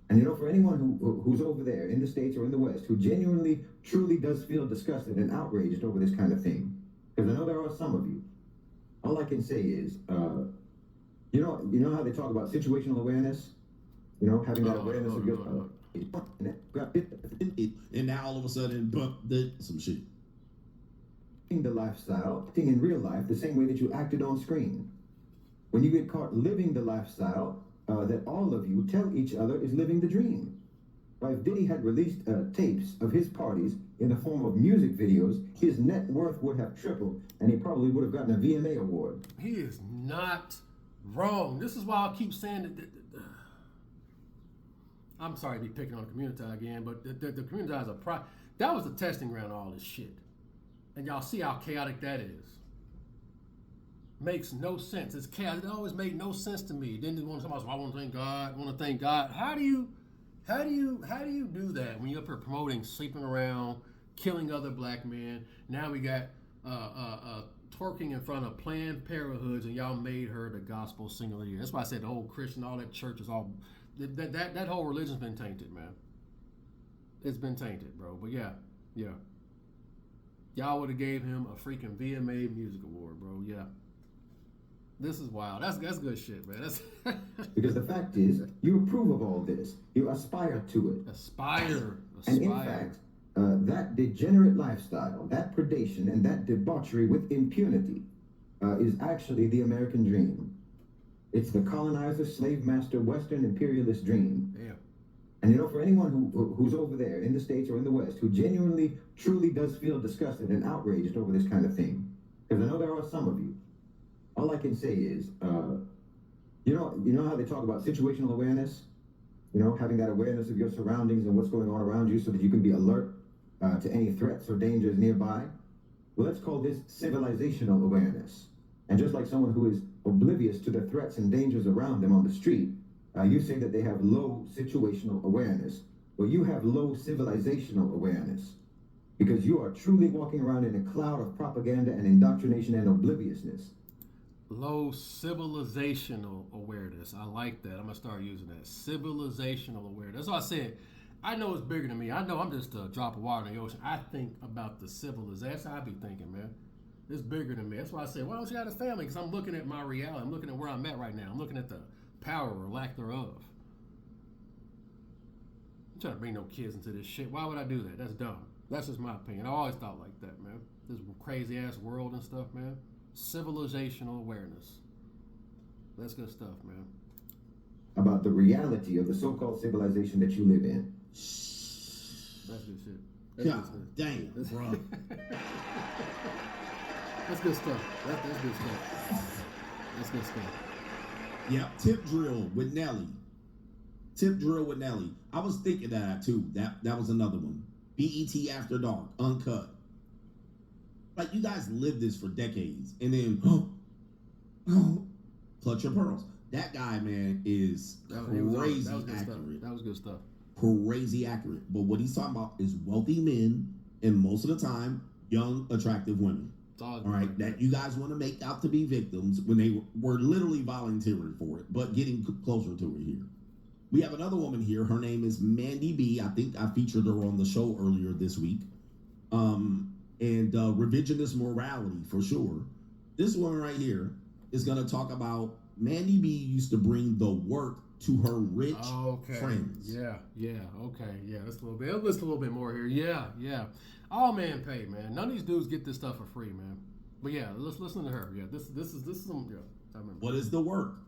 And you know, for anyone who's over there in the States or in the West who genuinely, truly does feel disgusted and outraged over this kind of thing, because I know there are some of you. All I can say is, you know how they talk about situational awareness? You know, having that awareness of your... And now all of a sudden, some shit. The lifestyle, acting in real life the same way that you acted on screen. When you get caught living the lifestyle that all of you tell each other is living the dream. Why, if Diddy had released tapes of his parties in the form of music videos, his net worth would have tripled, and he probably would have gotten a VMA award. He is not wrong. This is why I keep saying that. I'm sorry to be picking on the community again, but the community is that was the testing ground of all this shit. And y'all see how chaotic that is. Makes no sense. It's chaos. It always made no sense to me. Then you want somebody say, I want to thank God. I want to thank God. How do you do that when you're up here promoting sleeping around, killing other black men? Now we got twerking in front of Planned Parenthoods, and y'all made her the gospel singer of the year. That's why I said the whole Christian, all that church is all that whole religion's been tainted, man. It's been tainted, bro. But yeah. Y'all would have gave him a freaking VMA music award, bro. Yeah. This is wild. That's good shit, man. That's Because the fact is, you approve of all this. You aspire to it. Aspire. And in fact, that degenerate lifestyle, that predation, and that debauchery with impunity is actually the American dream. It's the colonizer, slave master, Western imperialist dream. Yeah. And you know, for anyone who's over there in the States or in the West who genuinely, truly does feel disgusted and outraged over this kind of thing, because I know there are some of you, all I can say is, you know how they talk about situational awareness? You know, having that awareness of your surroundings and what's going on around you so that you can be alert to any threats or dangers nearby? Well, let's call this civilizational awareness. And just like someone who is oblivious to the threats and dangers around them on the street, you say that they have low situational awareness. Well, you have low civilizational awareness because you are truly walking around in a cloud of propaganda and indoctrination and obliviousness. Low civilizational awareness. I like that. I'm going to start using that. Civilizational awareness. That's why I said, I know it's bigger than me. I know I'm just a drop of water in the ocean. I think about the civilization. That's how I be thinking, man. It's bigger than me. That's why I say, why don't you have a family? Because I'm looking at my reality. I'm looking at where I'm at right now. I'm looking at the power or lack thereof. I'm trying to bring no kids into this shit. Why would I do that? That's dumb. That's just my opinion. I always thought like that, man. This crazy ass world and stuff, man. Civilizational awareness. That's good stuff, man. About the reality of the so-called civilization that you live in. That's good shit. That's God good damn, bro. That's good stuff. That's good stuff. That's good stuff. Yeah, tip drill with Nelly. Tip drill with Nelly. I was thinking that too. That was another one. BET After Dark, uncut. Like, you guys lived this for decades, and then clutch your pearls. That guy, man, is crazy accurate. That was good stuff. Crazy accurate. But what he's talking about is wealthy men, and most of the time, young, attractive women. All right, that you guys want to make out to be victims when they were literally volunteering for it, but getting closer to it here. We have another woman here. Her name is Mandy B. I think I featured her on the show earlier this week. And revisionist morality for sure. This one right here is going to talk about Mandy B used to bring the work to her rich friends. Yeah, okay, yeah. That's a little bit. Let's list a little bit more here. Yeah. All man pay, man. None of these dudes get this stuff for free, man. But yeah, let's listen to her. Yeah, this is some. Yeah, I remember. What is the work?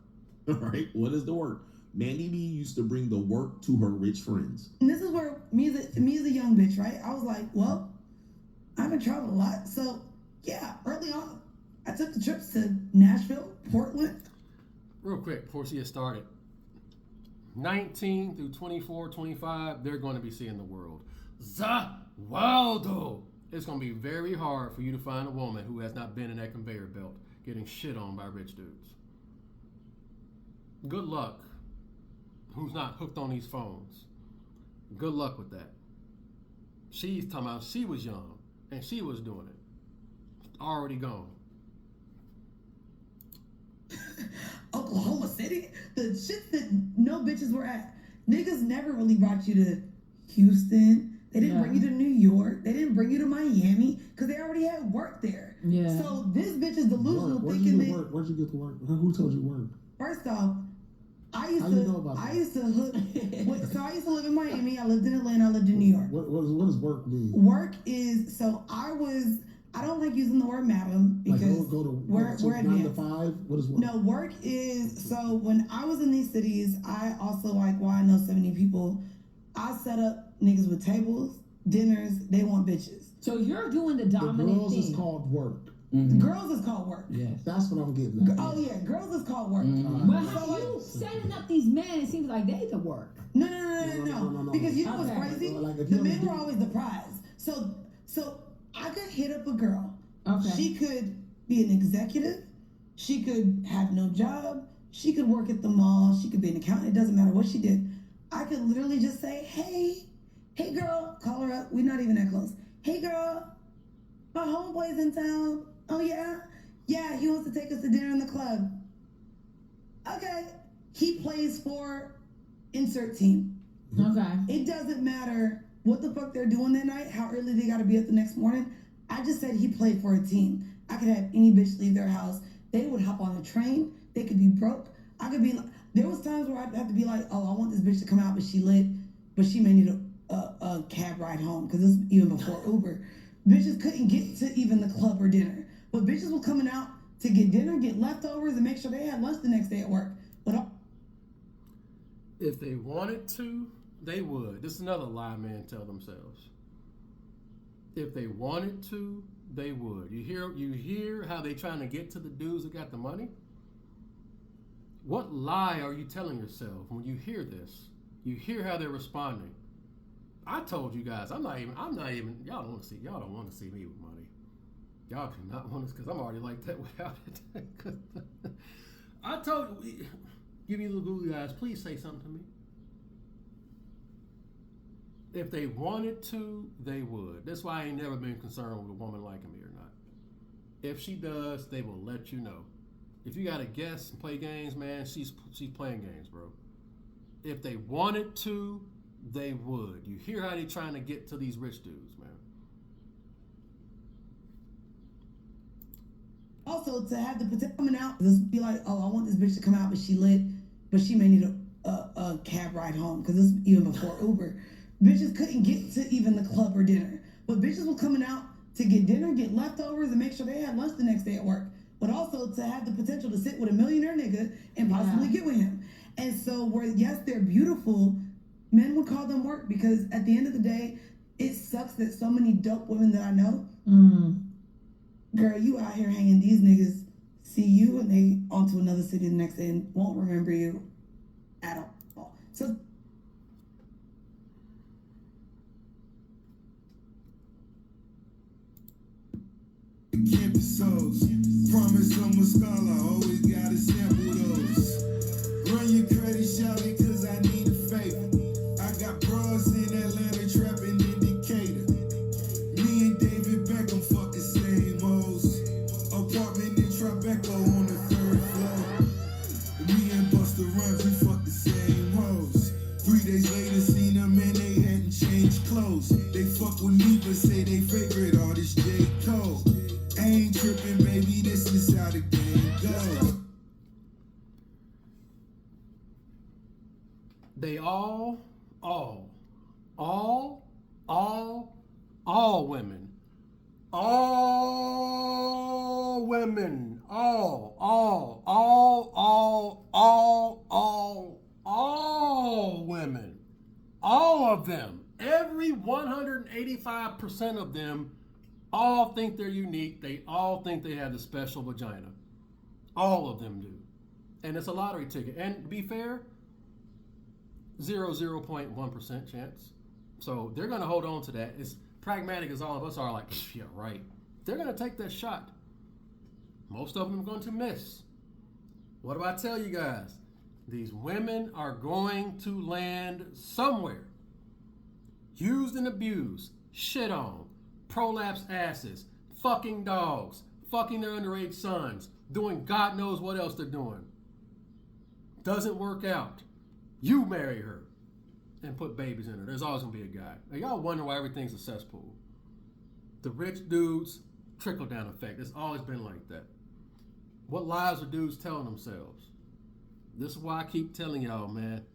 All right, what is the work? Mandy B used to bring the work to her rich friends. And this is where me as a young bitch, right? I was like, well, I've been traveling a lot, so yeah. Early on, I took the trips to Nashville, Portland. Real quick before she gets started. 19 through 24, 25, they're going to be seeing the world. Waldo. It's going to be very hard for you to find a woman who has not been in that conveyor belt getting shit on by rich dudes. Good luck. Who's not hooked on these phones? Good luck with that. She's talking about she was young and she was doing it. Already gone. Oklahoma City, the shit that no bitches were at. Niggas never really brought you to Houston. They didn't bring you to New York. They didn't bring you to Miami because they already had work there. Yeah. So this bitch is delusional thinking that. Where'd you get to work? Who told you work? First off, I used to live in Miami. I lived in Atlanta. I lived in New York. What does work mean? Work is I don't like using the word madam because we're 9 to 5. What is work? No, work is so when I was in these cities, I also I know so many people. I set up niggas with tables, dinners. They want bitches. So you're doing the dominant The girls thing. is called work. Mm-hmm. Girls is called work. Yes, that's what I'm getting at. Oh yeah, girls is called work. Mm-hmm. But how you setting up these men? It seems like they the work. No. Because you know what's crazy? The men were always the prize. So I could hit up a girl. Okay. She could be an executive. She could have no job. She could work at the mall. She could be an accountant. It doesn't matter what she did. I could literally just say, hey girl, call her up. We're not even that close. Hey girl, my homeboy's in town. Oh yeah? Yeah, he wants to take us to dinner in the club. Okay. He plays for insert team. Okay. It doesn't matter what the fuck they're doing that night, how early they gotta be up the next morning. I just said he played for a team. I could have any bitch leave their house. They would hop on a train. They could be broke. I could be like, there was times where I'd have to be like, oh, I want this bitch to come out, but she lit, but she may need a cab ride home, because this is even before Uber. Bitches couldn't get to even the club or dinner, but bitches were coming out to get dinner, get leftovers, and make sure they had lunch the next day at work. But if they wanted to, they would. This is another lie men tell themselves. If they wanted to, they would. You hear how they trying to get to the dudes that got the money? What lie are you telling yourself when you hear this? You hear how they're responding. I told you guys, I'm not even, y'all don't want to see me with money. Y'all do not want to, because I'm already like that without it. I told you, give me the googly eyes, please say something to me. If they wanted to, they would. That's why I ain't never been concerned with a woman liking me or not. If she does, they will let you know. If you got to guess and play games, man, she's playing games, bro. If they wanted to, they would. You hear how they trying to get to these rich dudes, man. also to have the potential coming out, just be like, oh, I want this bitch to come out, but she lit, but she may need a cab ride home, because this is even before Uber. Bitches couldn't get to even the club or dinner, but bitches were coming out to get dinner, get leftovers, and make sure they had lunch the next day at work. But also to have the potential to sit with a millionaire nigga and possibly get with him. And so where, yes, they're beautiful, men would call them work, because at the end of the day, it sucks that so many dope women that I know, girl, you out here hanging, these niggas see you and they onto another city the next day and won't remember you at all. So campus souls, promise I'm a scholar, always gotta sample those. Run your credit, shout it, cause I need a favor. I got bras in Atlanta, trapping in Decatur. Me and David Beckham fuck the same hoes. Apartment in Tribeca on the 3rd floor. Me and Busta Rhymes, we fuck the same hoes. 3 days later, seen them and they hadn't changed clothes. They fuck with me, but say they favorite artist J. Cole. I ain't tripping, baby, this is how the game goes. They all women, all of them, every 185% of them all think they're unique. They all think they have the special vagina. All of them do. And it's a lottery ticket. And to be fair, 0.1% chance. So they're going to hold on to that. As pragmatic as all of us are, like, yeah, right. They're going to take that shot. Most of them are going to miss. What do I tell you guys? These women are going to land somewhere. Used and abused, shit on, prolapsed asses, fucking dogs, fucking their underage sons, doing God knows what else they're doing. Doesn't work out. You marry her and put babies in her. There's always gonna be a guy. Now, y'all wonder why everything's a cesspool. The rich dudes, trickle down effect. It's always been like that. What lies are dudes telling themselves? This is why I keep telling y'all, man.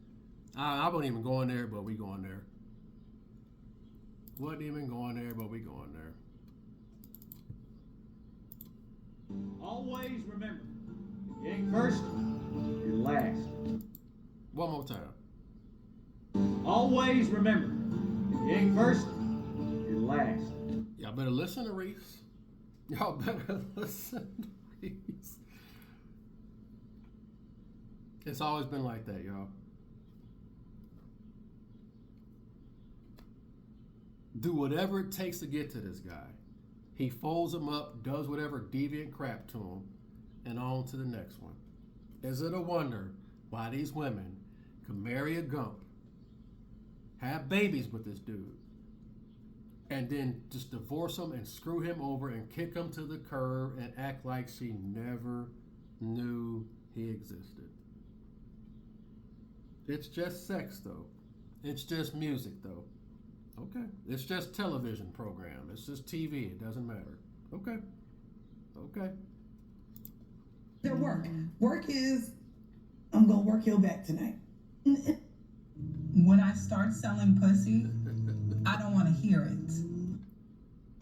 I wasn't even going there, but we going there. Wasn't even going there, but we going there. Always remember, if you ain't first, you're last. One more time. Always remember, if you ain't first, you're last. Y'all better listen to Reese. Y'all better listen to Reese. It's always been like that, y'all. Do whatever it takes to get to this guy. He folds him up, does whatever deviant crap to him, and on to the next one. Is it a wonder why these women can marry a gump, have babies with this dude, and then just divorce him and screw him over and kick him to the curb and act like she never knew he existed? It's just sex, though. It's just music, though. Okay. It's just television program. It's just TV. It doesn't matter. Okay. Okay. Their work. Work is, I'm gonna work your back tonight. When I start selling pussy, I don't want to hear it.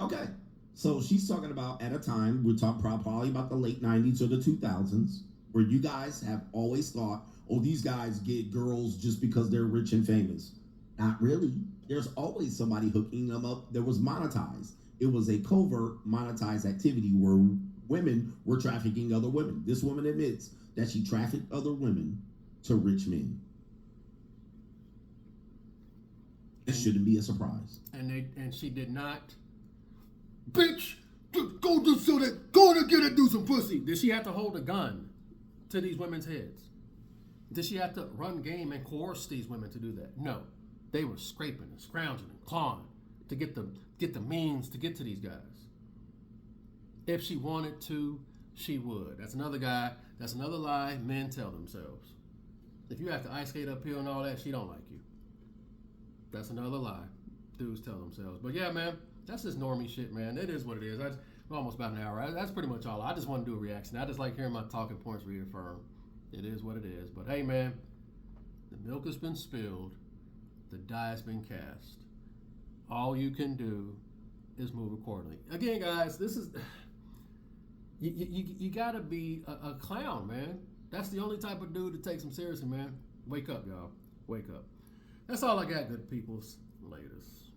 Okay. So she's talking about at a time, we're talking probably about the late 90s or the 2000s, where you guys have always thought, oh, these guys get girls just because they're rich and famous. Not really. There's always somebody hooking them up that was monetized. It was a covert monetized activity where women were trafficking other women. This woman admits that she trafficked other women to rich men. It shouldn't be a surprise. And she did not, bitch, go do so that, go to get it, do some pussy. Did she have to hold a gun to these women's heads? Did she have to run game and coerce these women to do that? No. They were scraping and scrounging and clawing to get the means to get to these guys. If she wanted to, she would. That's another lie men tell themselves. If you have to ice skate uphill and all that, she don't like you. That's another lie dudes tell themselves. But yeah, man, that's just normie shit, man. It is what it is. We're almost about an hour. That's pretty much all. I just want to do a reaction. I just like hearing my talking points reaffirmed. It is what it is. But hey, man, the milk has been spilled. The die has been cast. All you can do is move accordingly. Again, guys, this is... You gotta be a clown, man. That's the only type of dude that takes them seriously, man. Wake up, y'all. Wake up. That's all I got, good peoples. Latest.